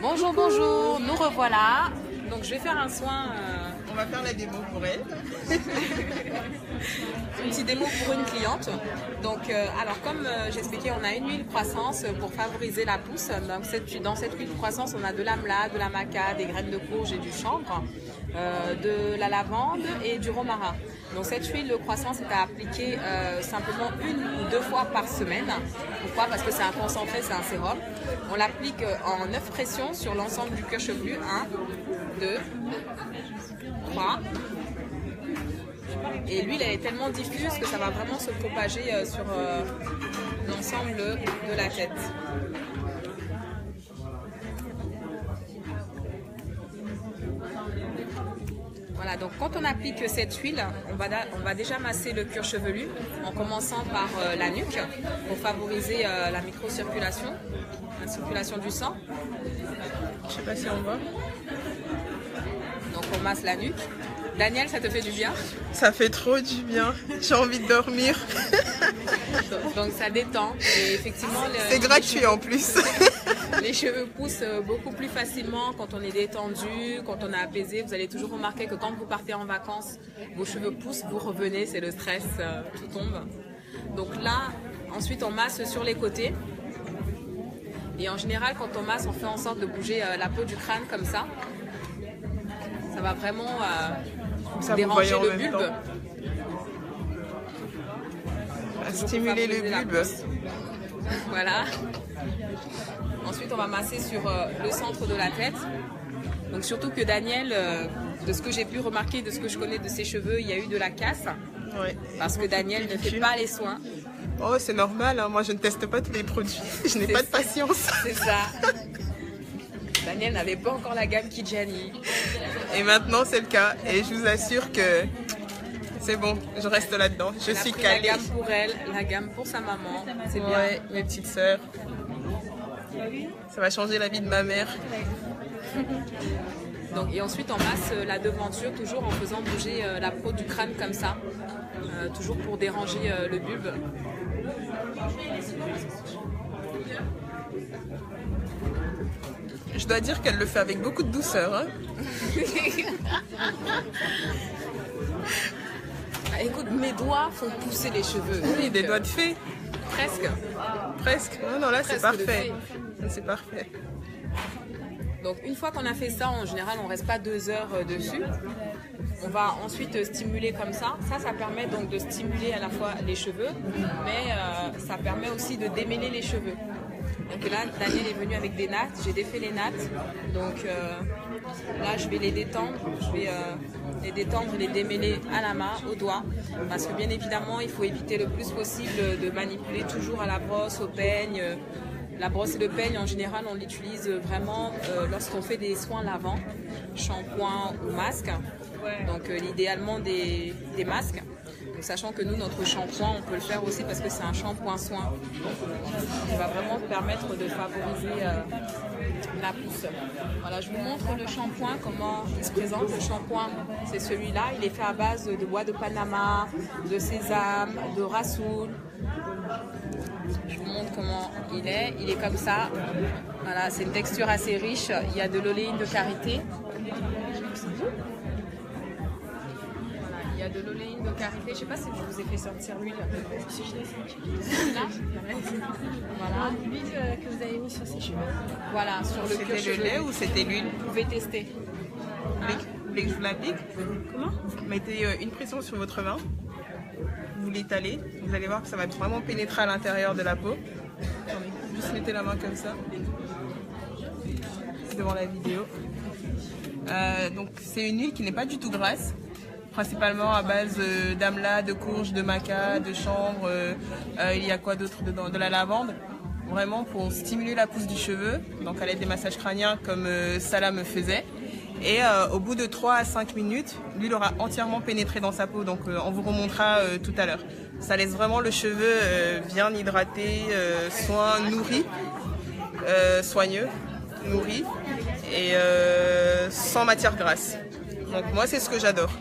Bonjour, bonjour, nous revoilà. Donc je vais faire un soin. On va faire la démo pour elle. Une petite démo pour une cliente. Donc, alors comme j'expliquais, on a une huile croissance pour favoriser la pousse. Donc, dans cette huile croissance, on a de l'amla, de la maca, des graines de courge et du chanvre, de la lavande et du romarin. Donc cette huile de croissance est à appliquer simplement 1 ou 2 fois par semaine. Pourquoi? Parce que c'est un concentré, c'est un sérum. On l'applique en 9 pressions sur l'ensemble du cuir chevelu. 1, 2, 3. Et l'huile elle est tellement diffuse que ça va vraiment se propager sur l'ensemble de la tête. Voilà, donc quand on applique cette huile, on va déjà masser le cuir chevelu en commençant par la nuque pour favoriser la microcirculation, la circulation du sang. Je sais pas si on voit. Donc on masse la nuque. Daniel, ça te fait du bien? Ça fait trop du bien. J'ai envie de dormir. Donc ça détend. Et effectivement, c'est gratuit en plus. Les cheveux poussent beaucoup plus facilement quand on est détendu, quand on est apaisé. Vous allez toujours remarquer que quand vous partez en vacances, vos cheveux poussent, vous revenez, c'est le stress, tout tombe. Donc là, ensuite on masse sur les côtés. Et en général, quand on masse, on fait en sorte de bouger la peau du crâne comme ça. Ça va vraiment déranger le bulbe. Stimuler le bulbe. Voilà. Ensuite, on va masser sur le centre de la tête. Donc surtout que Daniel, de ce que j'ai pu remarquer, de ce que je connais de ses cheveux, il y a eu de la casse. Ouais. Parce que Daniel ne fait pas les soins. Oh, c'est normal, hein. Moi je ne teste pas tous les produits. Je n'ai pas de patience. C'est ça. Daniel n'avait pas encore la gamme Kijani. Et maintenant c'est le cas. Et je vous assure que c'est bon, je reste là-dedans. Je suis calée. La gamme pour elle, la gamme pour sa maman. C'est bien. Ouais, mes petites sœurs. Ça va changer la vie de ma mère. Donc, et ensuite on masse la devanture toujours en faisant bouger la peau du crâne comme ça. Toujours pour déranger le bulbe. Je dois dire qu'elle le fait avec beaucoup de douceur. Hein. Écoute, mes doigts font pousser les cheveux. Oui, des doigts de fée. Presque. Presque. Non, non, là c'est parfait. C'est parfait. Donc une fois qu'on a fait ça, en général on reste pas 2 heures dessus. On va ensuite stimuler comme ça. Ça permet donc de stimuler à la fois les cheveux, mais ça permet aussi de démêler les cheveux. Donc là, Daniel est venu avec des nattes, j'ai défait les nattes. Donc là, je vais les détendre. Je vais les détendre et les démêler à la main, au doigt. Parce que bien évidemment, il faut éviter le plus possible de manipuler toujours à la brosse, au peigne. La brosse et le peigne, en général, on l'utilise vraiment lorsqu'on fait des soins lavants, shampoing ou masque. Donc idéalement des masques. Donc, sachant que nous, notre shampoing, on peut le faire aussi parce que c'est un shampoing soin. Il va vraiment permettre de favoriser la pousse. Voilà, je vous montre le shampoing, comment il se présente. Le shampoing, c'est celui-là. Il est fait à base de bois de Panama, de sésame, de rassoul. Je vous montre comment il est. Il est comme ça. Voilà, c'est une texture assez riche. Il y a de l'oléine de karité. Il y a de l'oléine de karité. Je ne sais pas si je vous ai fait sortir l'huile. Si je l'ai senti. Là. Voilà. L'huile que vous avez mis sur ses cheveux. Voilà, sur le cuir C'était le lait ou c'était l'huile? Vous pouvez tester. Vous voulez que je vous l'applique? Comment? Vous mettez une pression sur votre main. Vous l'étalez. Vous allez voir que ça va vraiment pénétrer à l'intérieur de la peau. Attendez, juste mettez la main comme ça. Devant la vidéo. Donc c'est une huile qui n'est pas du tout grasse. Principalement à base d'amla, de courge, de maca, de chanvre, il y a quoi d'autre dedans? De la lavande, vraiment pour stimuler la pousse du cheveu, donc à l'aide des massages crâniens comme Salah me faisait. Et au bout de 3 à 5 minutes, l'huile aura entièrement pénétré dans sa peau, donc on vous remontera tout à l'heure. Ça laisse vraiment le cheveu bien hydraté, nourri, soigneux, nourri et sans matière grasse. Donc moi c'est ce que j'adore.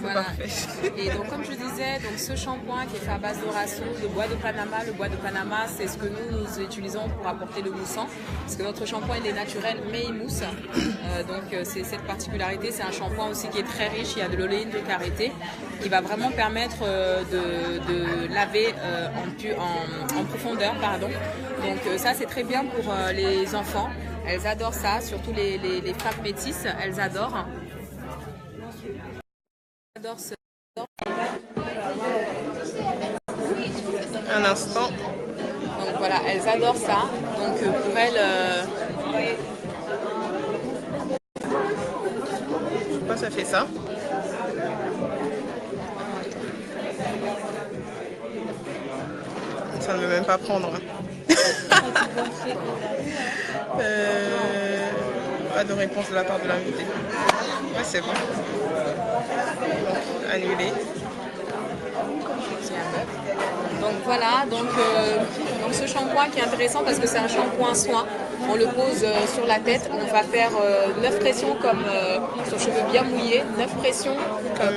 Voilà. parfait. Et donc comme je disais, donc ce shampoing qui est fait à base de racine, de bois de Panama. Le bois de Panama, c'est ce que nous utilisons pour apporter le moussant. Parce que notre shampoing il est naturel mais il mousse. Donc c'est cette particularité. C'est un shampoing aussi qui est très riche. Il y a de l'oléine de karité qui va vraiment permettre de laver en profondeur. Pardon. Donc ça c'est très bien pour les enfants. Elles adorent ça, surtout les femmes métisses, elles adorent. Un instant. Donc voilà, elles adorent ça. Donc pour elles, Pourquoi ça fait ça? Ça ne veut même pas prendre. Pas de réponse de la part de l'invité. Ouais, c'est bon. Donc, annulé. donc voilà, donc ce shampoing qui est intéressant parce que c'est un shampoing soin. On le pose sur la tête, on va faire 9 pressions comme sur cheveux bien mouillés, 9 pressions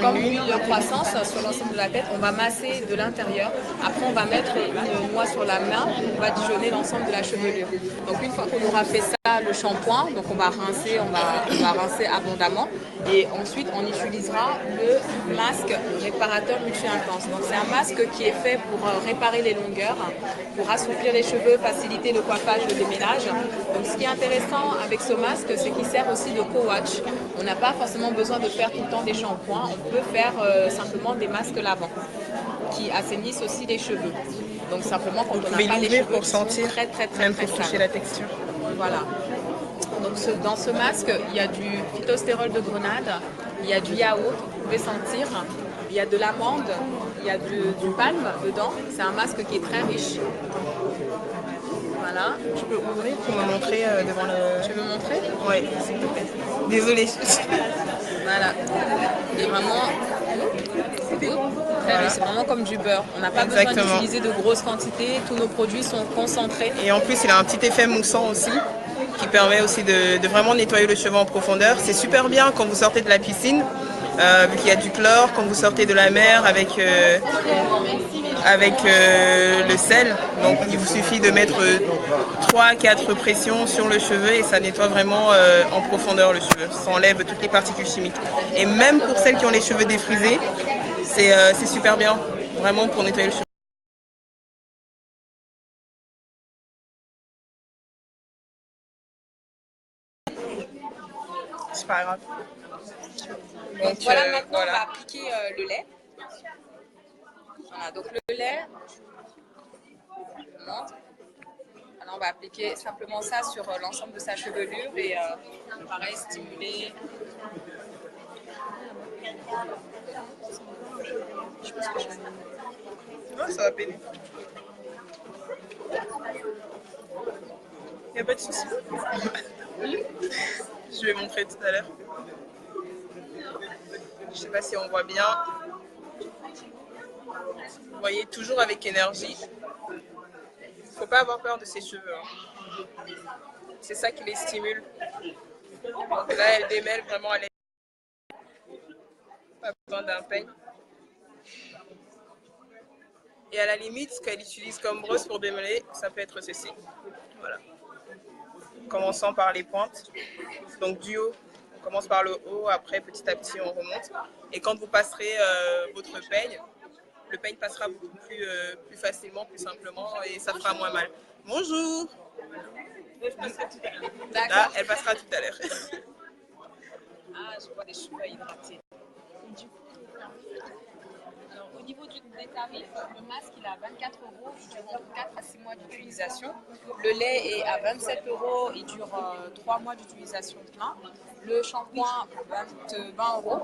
comme l'huile de croissance sur l'ensemble de la tête. On va masser de l'intérieur. Après, on va mettre une noix sur la main, on va dijonner l'ensemble de la chevelure. Donc une fois qu'on aura fait ça, le shampoing, donc on va rincer abondamment. Et ensuite, on utilisera le masque réparateur multi-intense. Donc c'est un masque qui est fait pour réparer les longueurs, pour assouplir les cheveux, faciliter le coiffage, le déménage. Donc ce qui est intéressant avec ce masque, c'est qu'il sert aussi de co-watch. On n'a pas forcément besoin de faire tout le temps des shampoings, on peut faire simplement des masques lavants qui assainissent aussi les cheveux. Donc simplement quand on n'a pas les cheveux pour sentir, très même pour toucher la texture. Voilà. Donc dans ce masque, il y a du phytostérol de grenade, il y a du yaourt, vous pouvez sentir, il y a de l'amande, il y a du palme dedans. C'est un masque qui est très riche. Voilà. Je peux ouvrir pour me montrer devant le... Tu veux me montrer? Oui, s'il te plaît. Désolée. Voilà. Et vraiment, très riche. C'est vraiment comme du beurre. On n'a pas besoin d'utiliser de grosses quantités. Tous nos produits sont concentrés. Et en plus, il a un petit effet moussant aussi, qui permet aussi de vraiment nettoyer le cheveu en profondeur. C'est super bien quand vous sortez de la piscine, vu qu'il y a du chlore, quand vous sortez de la mer avec le sel. Donc il vous suffit de mettre 3-4 pressions sur le cheveu et ça nettoie vraiment en profondeur le cheveu. Ça enlève toutes les particules chimiques. Et même pour celles qui ont les cheveux défrisés, c'est super bien, vraiment pour nettoyer le cheveu. C'est pas grave. Donc voilà, maintenant on va appliquer le lait. Voilà, donc le lait, alors on va appliquer simplement ça sur l'ensemble de sa chevelure et pareil, stimuler. Non, ça va peiner. Il n'y a pas de souci. Je vais montrer tout à l'heure. Je sais pas si on voit bien. Vous voyez, toujours avec énergie. Faut pas avoir peur de ses cheveux. Hein. C'est ça qui les stimule. Donc là, elle démêle vraiment à l'aide. Pas besoin d'un peigne. Et à la limite, ce qu'elle utilise comme brosse pour démêler, ça peut être ceci. Voilà. Commençant par les pointes. Donc du haut, on commence par le haut, après petit à petit on remonte. Et quand vous passerez votre peigne, le peigne passera beaucoup plus facilement, plus simplement et ça fera moins mal. Bonjour. Là, elle passera tout à l'heure. Ah, je vois des cheveux hydratés. Alors, au niveau des tarifs, le masque il est à 24 €, il dure entre 4 à 6 mois d'utilisation. Le lait est à 27 €, il dure 3 mois d'utilisation plein. Le shampoing, 20 €,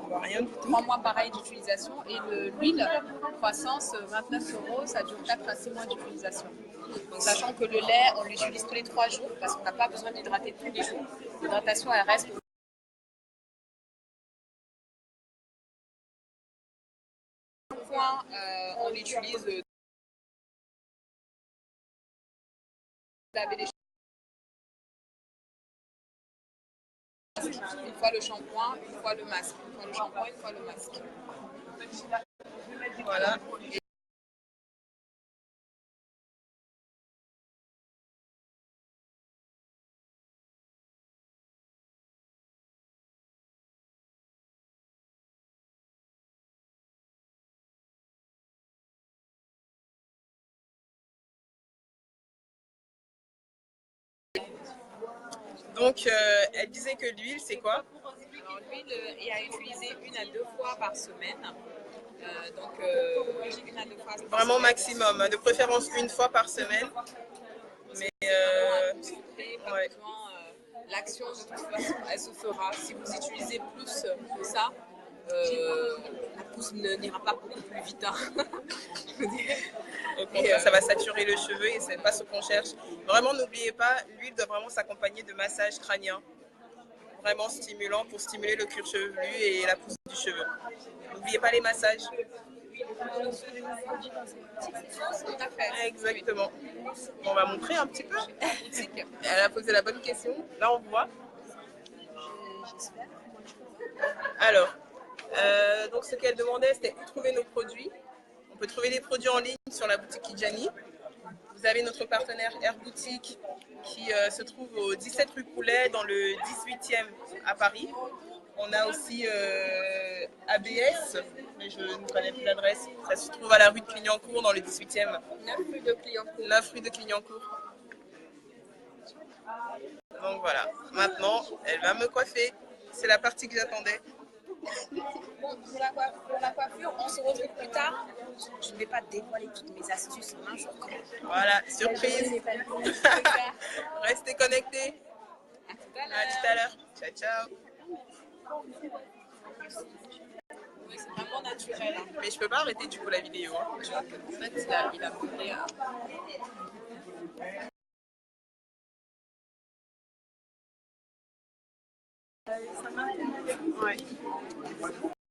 3 mois pareil d'utilisation. Et l'huile croissance, 29 €, ça dure 4 à 6 mois d'utilisation. Donc, sachant que le lait, on l'utilise tous les 3 jours parce qu'on n'a pas besoin d'hydrater tous les jours. L'hydratation, elle reste on l'utilise laver les cheveux. Une fois le shampoing, une fois le masque. Une fois le shampoing, une fois le masque. Voilà. Donc, elle disait que l'huile, c'est quoi? Alors l'huile est à utiliser 1 à 2 fois par semaine. Donc 1 à 2 fois par Vraiment semaine. maximum, de préférence 1 fois par semaine. Mais Pas besoin, l'action de toute façon elle se fera. Si vous utilisez plus que ça, la pousse n'ira pas beaucoup plus vite. Hein. Je veux dire. au contraire, ça va saturer le cheveu et c'est pas ce qu'on cherche. Vraiment, n'oubliez pas, l'huile doit vraiment s'accompagner de massages crâniens. Vraiment stimulant pour stimuler le cuir chevelu et la pousse du cheveu. N'oubliez pas les massages. Exactement. On va montrer un petit peu. Elle a posé la bonne question. Là, on voit. Alors, donc ce qu'elle demandait, c'était où trouver nos produits. On peut trouver les produits en ligne sur la boutique Kijani. Vous avez notre partenaire Air Boutique qui se trouve au 17 rue Poulet dans le 18e à Paris. On a aussi ABS, mais je ne connais plus l'adresse. Ça se trouve à la rue de Clignancourt dans le 18e. 9 rue de Clignancourt. 9 rue de Clignancourt. Donc voilà, maintenant elle va me coiffer. C'est la partie que j'attendais. Bon, pour la coiffure, on se retrouve plus tard. Je ne vais pas dévoiler toutes mes astuces en un jour. Voilà, surprise. Restez connectés. À tout à l'heure. À tout à l'heure. Ciao, ciao. Oui, c'est vraiment naturel. Hein. Mais je peux pas arrêter du coup la vidéo. Hein. Tu vois qu'en fait, il a brûlé. Ouais.